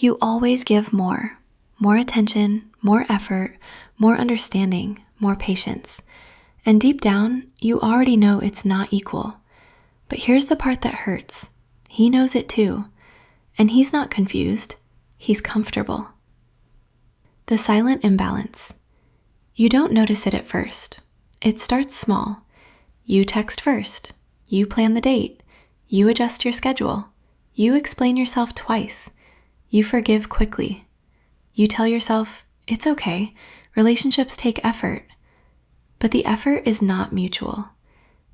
You always give more attention, more effort, more understanding, more patience. And deep down, you already know it's not equal. But here's the part that hurts. He knows it too. And he's not confused. He's comfortable. The silent imbalance. You don't notice it at first. It starts small. You text first. You plan the date. You adjust your schedule. You explain yourself twice. You forgive quickly. You tell yourself, it's okay, relationships take effort. But the effort is not mutual.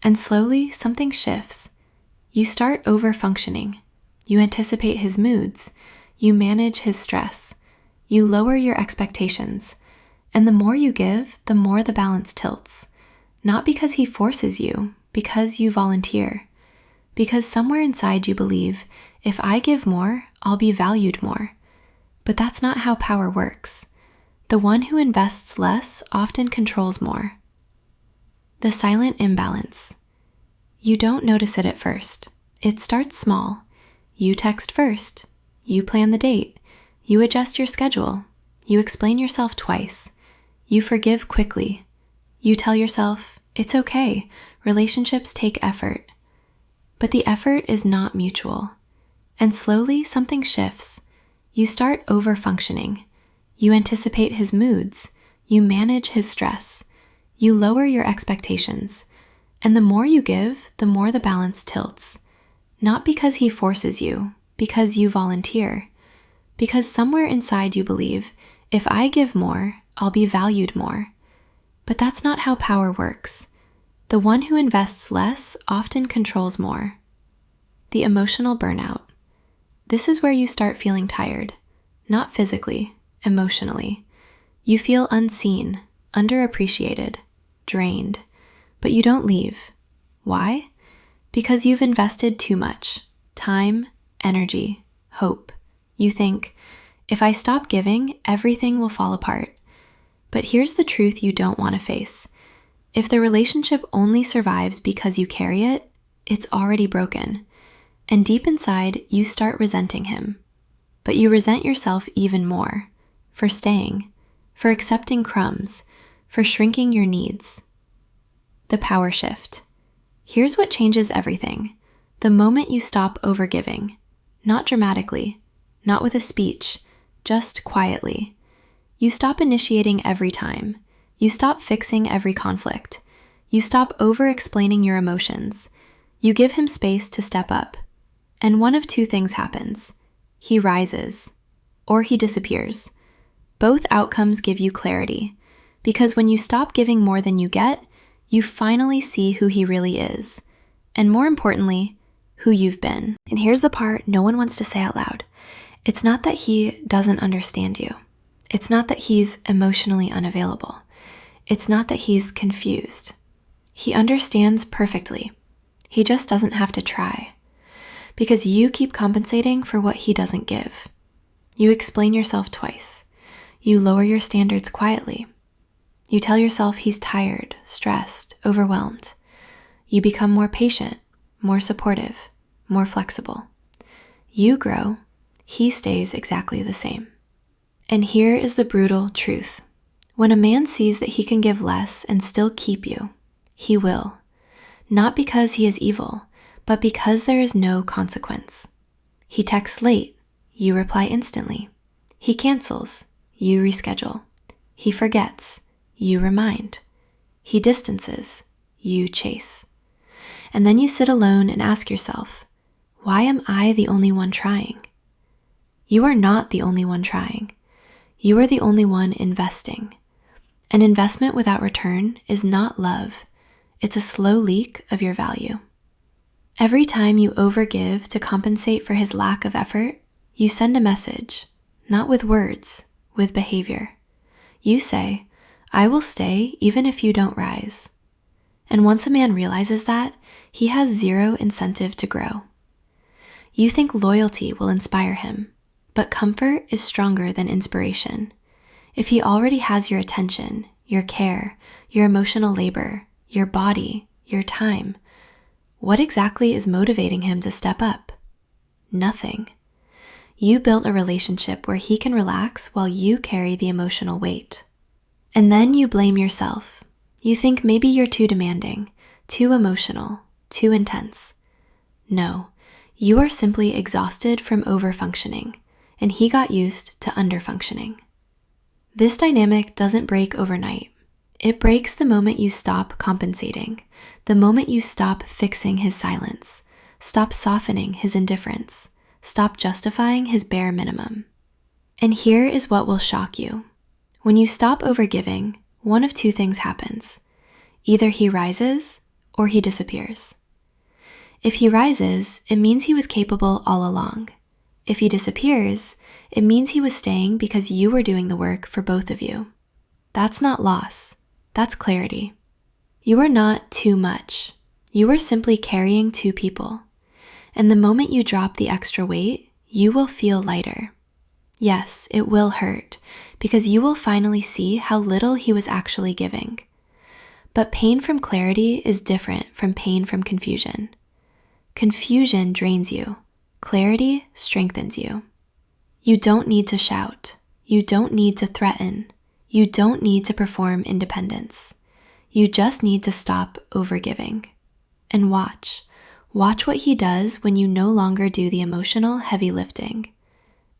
And slowly, something shifts. You start over-functioning. You anticipate his moods. You manage his stress. You lower your expectations. And the more you give, the more the balance tilts. Not because he forces you, because you volunteer. Because somewhere inside you believe, if I give more, I'll be valued more. But that's not how power works. The one who invests less often controls more. The silent imbalance. You don't notice it at first. It starts small. You text first. You plan the date. You adjust your schedule. You explain yourself twice. You forgive quickly. You tell yourself, it's okay, relationships take effort. But the effort is not mutual. And slowly something shifts. You start over-functioning. You anticipate his moods. You manage his stress. You lower your expectations. And the more you give, the more the balance tilts. Not because he forces you, because you volunteer. Because somewhere inside you believe, if I give more, I'll be valued more. But that's not how power works. The one who invests less often controls more. The emotional burnout. This is where you start feeling tired, not physically, emotionally. You feel unseen, underappreciated, drained, but you don't leave. Why? Because you've invested too much. Time, energy, hope. You think, if I stop giving, everything will fall apart. But here's the truth you don't want to face. If the relationship only survives because you carry it, it's already broken. And deep inside, you start resenting him. But you resent yourself even more for staying, for accepting crumbs, for shrinking your needs. The power shift. Here's what changes everything. The moment you stop overgiving, not dramatically, not with a speech, just quietly. You stop initiating every time. You stop fixing every conflict. You stop over-explaining your emotions. You give him space to step up. And one of two things happens. He rises, or he disappears. Both outcomes give you clarity, because when you stop giving more than you get, you finally see who he really is, and more importantly, who you've been. And here's the part no one wants to say out loud. It's not that he doesn't understand you. It's not that he's emotionally unavailable. It's not that he's confused. He understands perfectly. He just doesn't have to try. Because you keep compensating for what he doesn't give. You explain yourself twice. You lower your standards quietly. You tell yourself he's tired, stressed, overwhelmed. You become more patient, more supportive, more flexible. You grow. He stays exactly the same. And here is the brutal truth. When a man sees that he can give less and still keep you, he will. Not because he is evil, but because there is no consequence. He texts late, you reply instantly. He cancels, you reschedule. He forgets, you remind. He distances, you chase. And then you sit alone and ask yourself, why am I the only one trying? You are not the only one trying. You are the only one investing. An investment without return is not love. It's a slow leak of your value. Every time you overgive to compensate for his lack of effort, you send a message, not with words, with behavior. You say, I will stay even if you don't rise. And once a man realizes that, he has zero incentive to grow. You think loyalty will inspire him, but comfort is stronger than inspiration. If he already has your attention, your care, your emotional labor, your body, your time, what exactly is motivating him to step up? Nothing. You built a relationship where he can relax while you carry the emotional weight. And then you blame yourself. You think maybe you're too demanding, too emotional, too intense. No, you are simply exhausted from overfunctioning, and he got used to underfunctioning. This dynamic doesn't break overnight. It breaks the moment you stop compensating, the moment you stop fixing his silence, stop softening his indifference, stop justifying his bare minimum. And here is what will shock you. When you stop overgiving, one of two things happens. Either he rises or he disappears. If he rises, it means he was capable all along. If he disappears, it means he was staying because you were doing the work for both of you. That's not loss. That's clarity. You are not too much. You are simply carrying two people. And the moment you drop the extra weight, you will feel lighter. Yes, it will hurt because you will finally see how little he was actually giving. But pain from clarity is different from pain from confusion. Confusion drains you. Clarity strengthens you. You don't need to shout. You don't need to threaten. You don't need to perform independence. You just need to stop overgiving. And watch. Watch what he does when you no longer do the emotional heavy lifting.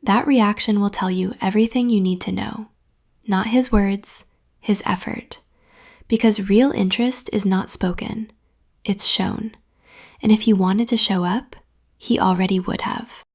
That reaction will tell you everything you need to know. Not his words, his effort. Because real interest is not spoken, it's shown. And if he wanted to show up, he already would have.